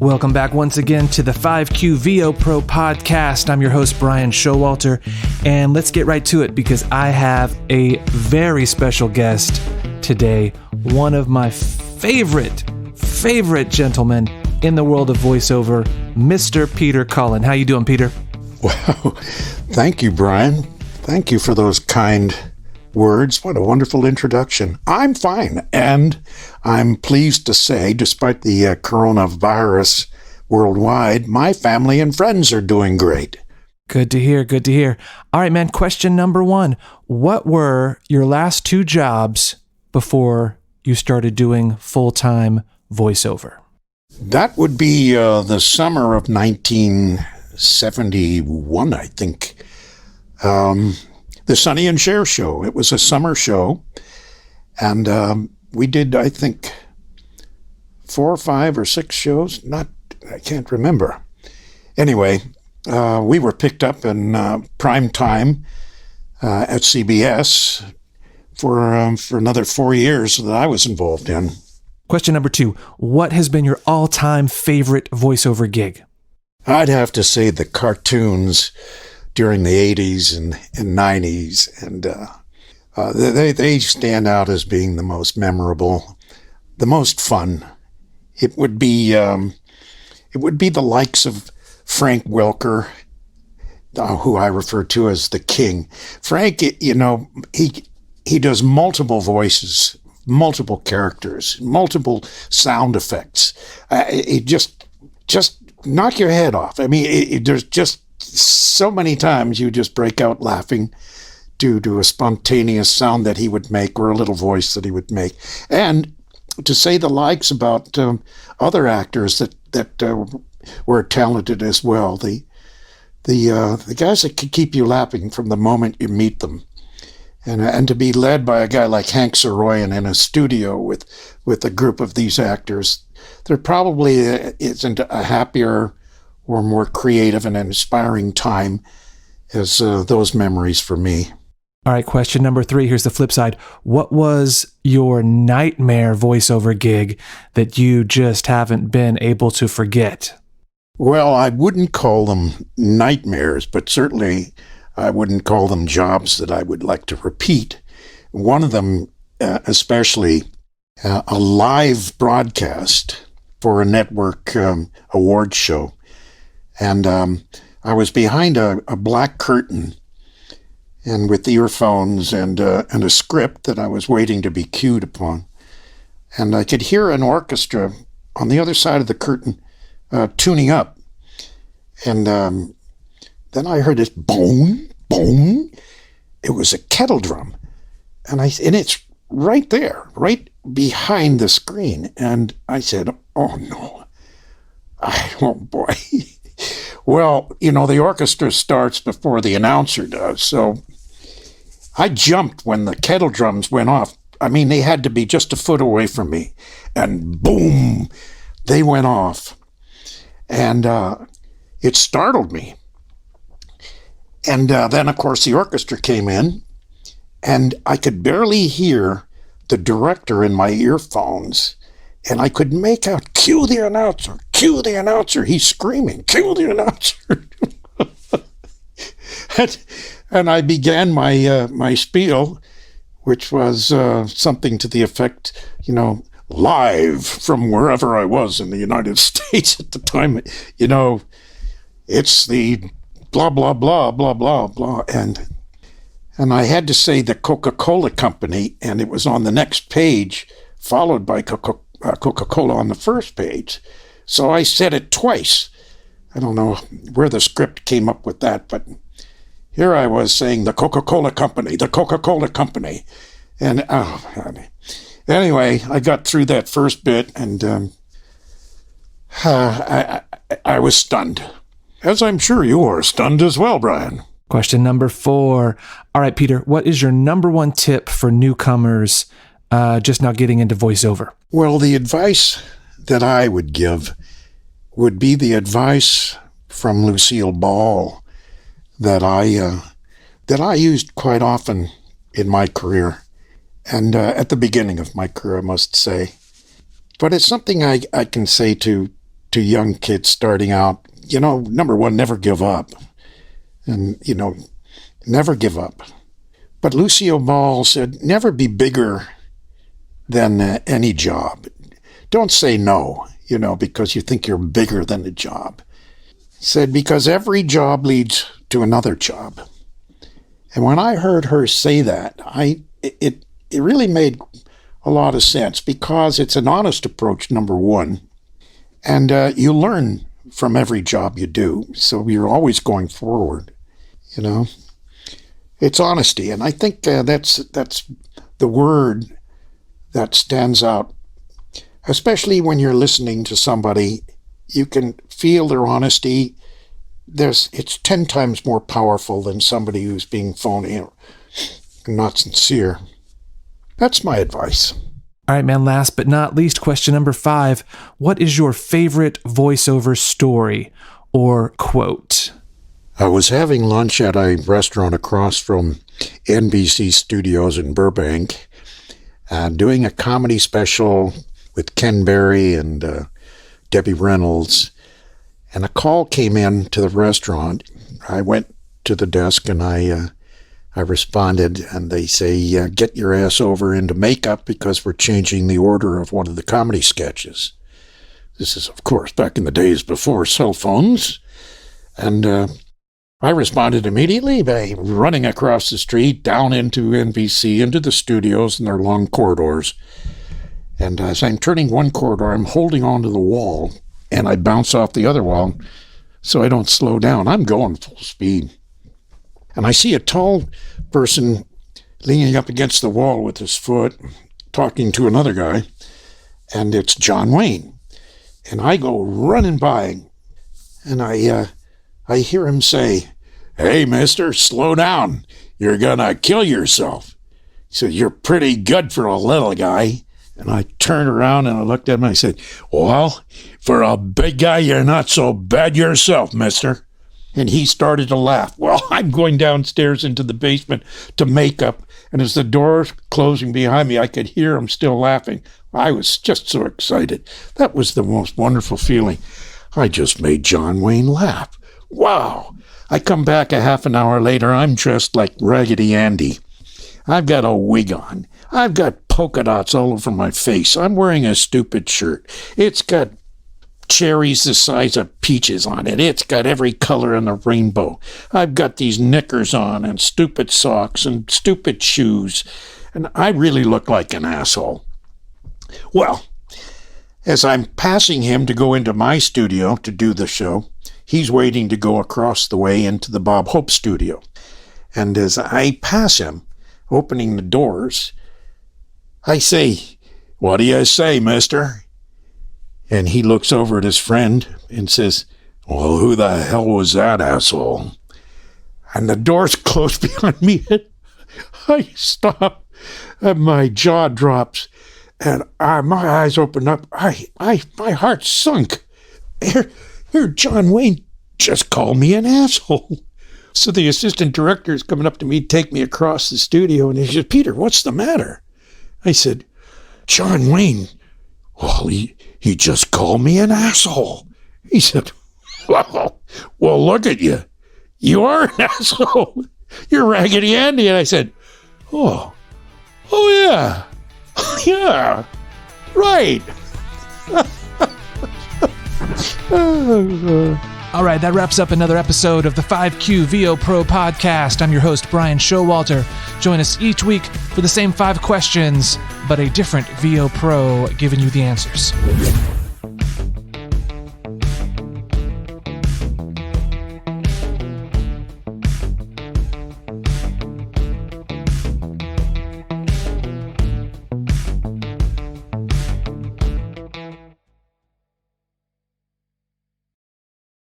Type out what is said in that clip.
Welcome back once again to the 5Q VO Pro podcast. I'm your host, Bryan Showalter, and let's get right to it because I have a very special guest today, one of my favorite gentlemen in the world of voiceover, Mr. Peter Cullen. How you doing, Peter? Wow. Thank you, Bryan. Thank you for those kind words. What a wonderful introduction. I'm fine, and I'm pleased to say, despite the coronavirus worldwide, my family and friends are doing great. Good to hear, good to hear. All right, man, question number one. What were your last two jobs before you started doing full-time voiceover? That would be the summer of 1971, I think. The Sonny and Cher show. It was a summer show, and we did, I think, 4 or 5 or 6 shows. I can't remember. Anyway, we were picked up in prime time at CBS for another 4 years that I was involved in. Question number 2. What has been your all-time favorite voiceover gig? I'd have to say the cartoons during the 80s and 90s, and they stand out as being the most memorable, the most fun. It would be the likes of Frank Welker, who I refer to as the King. Frank, he does multiple voices, multiple characters, multiple sound effects. It just knock your head off. I mean, there's just so many times you just break out laughing due to a spontaneous sound that he would make or a little voice that he would make. And to say the likes about other actors that were talented as well, the guys that could keep you laughing from the moment you meet them, and to be led by a guy like Hank Soroyan in a studio with a group of these actors, there probably isn't a happier or more creative and inspiring time as those memories for me. All right, question number 3. Here's the flip side. What was your nightmare voiceover gig that you just haven't been able to forget? Well, I wouldn't call them nightmares, but certainly I wouldn't call them jobs that I would like to repeat. One of them, especially, a live broadcast for a network awards show. And I was behind a black curtain and with earphones and a script that I was waiting to be cued upon. And I could hear an orchestra on the other side of the curtain tuning up. And then I heard this boom, boom. It was a kettle drum. And it's right there, right behind the screen. And I said, oh, no. Oh, boy. Well, the orchestra starts before the announcer does, so I jumped when the kettle drums went off. I mean, they had to be just a foot away from me, and boom, they went off. And it startled me. And then, of course, the orchestra came in, and I could barely hear the director in my earphones. And I could make out, cue the announcer, cue the announcer. He's screaming, cue the announcer. and I began my spiel, which was something to the effect, live from wherever I was in the United States at the time. It's the blah, blah, blah, blah, blah, blah. And I had to say the Coca-Cola Company, and it was on the next page, followed by Coca-Cola on the first page. So I said it twice. I don't know where the script came up with that, but here I was saying the Coca-Cola Company, the Coca-Cola Company. And anyway, I got through that first bit, and I was stunned. As I'm sure you are stunned as well, Bryan. Question number 4. All right, Peter, what is your number 1 tip for newcomers just now getting into voiceover? Well, the advice that I would give would be the advice from Lucille Ball that I used quite often in my career, and at the beginning of my career, I must say. But it's something I can say to to young kids starting out, number one, never give up. And, never give up. But Lucille Ball said, never be bigger than any job. Don't say no, because you think you're bigger than the job. Said, because every job leads to another job. And when I heard her say that, it really made a lot of sense, because it's an honest approach, number one. And you learn from every job you do. So you're always going forward, It's honesty. And I think that's the word that stands out, especially when you're listening to somebody. You can feel their honesty. It's 10 times more powerful than somebody who's being phony and not sincere. That's my advice. All right, man, last but not least, question number 5. What is your favorite voiceover story or quote? I was having lunch at a restaurant across from NBC Studios in Burbank, doing a comedy special with Ken Berry and Debbie Reynolds. And a call came in to the restaurant. I went to the desk and I responded, and they say, get your ass over into makeup because we're changing the order of one of the comedy sketches. This is, of course, back in the days before cell phones. And I responded immediately by running across the street, down into NBC, into the studios and their long corridors. And as I'm turning one corridor, I'm holding onto the wall, and I bounce off the other wall so I don't slow down. I'm going full speed. And I see a tall person leaning up against the wall with his foot, talking to another guy, and it's John Wayne. And I go running by, and I hear him say, "Hey, mister, slow down. You're gonna kill yourself." He said, "You're pretty good for a little guy." And I turned around and I looked at him and I said, "Well, for a big guy, you're not so bad yourself, mister." And he started to laugh. Well, I'm going downstairs into the basement to makeup, and as the door closing behind me, I could hear him still laughing. I was just so excited. That was the most wonderful feeling. I just made John Wayne laugh. Wow. I come back a half an hour later. I'm dressed like Raggedy Andy. I've got a wig on. I've got polka dots all over my face. I'm wearing a stupid shirt. It's got cherries the size of peaches on it. It's got every color in the rainbow. I've got these knickers on and stupid socks and stupid shoes. And I really look like an asshole. Well, as I'm passing him to go into my studio to do the show, he's waiting to go across the way into the Bob Hope studio. And as I pass him, opening the doors, I say, "What do you say, mister?" And he looks over at his friend and says, "Well, who the hell was that asshole?" And the doors close behind me. And I stop, and my jaw drops, and my eyes open up. My heart sunk. Here, John Wayne just called me an asshole. So the assistant director is coming up to me, take me across the studio, and he said, "Peter, what's the matter?" I said, "John Wayne, well, he just called me an asshole." He said, well, look at you. You are an asshole. You're Raggedy Andy." And I said, oh yeah, yeah, right. All right, that wraps up another episode of the 5Q VO Pro podcast. I'm your host, Bryan Showalter. Join us each week for the same 5 questions, but a different VO Pro giving you the answers.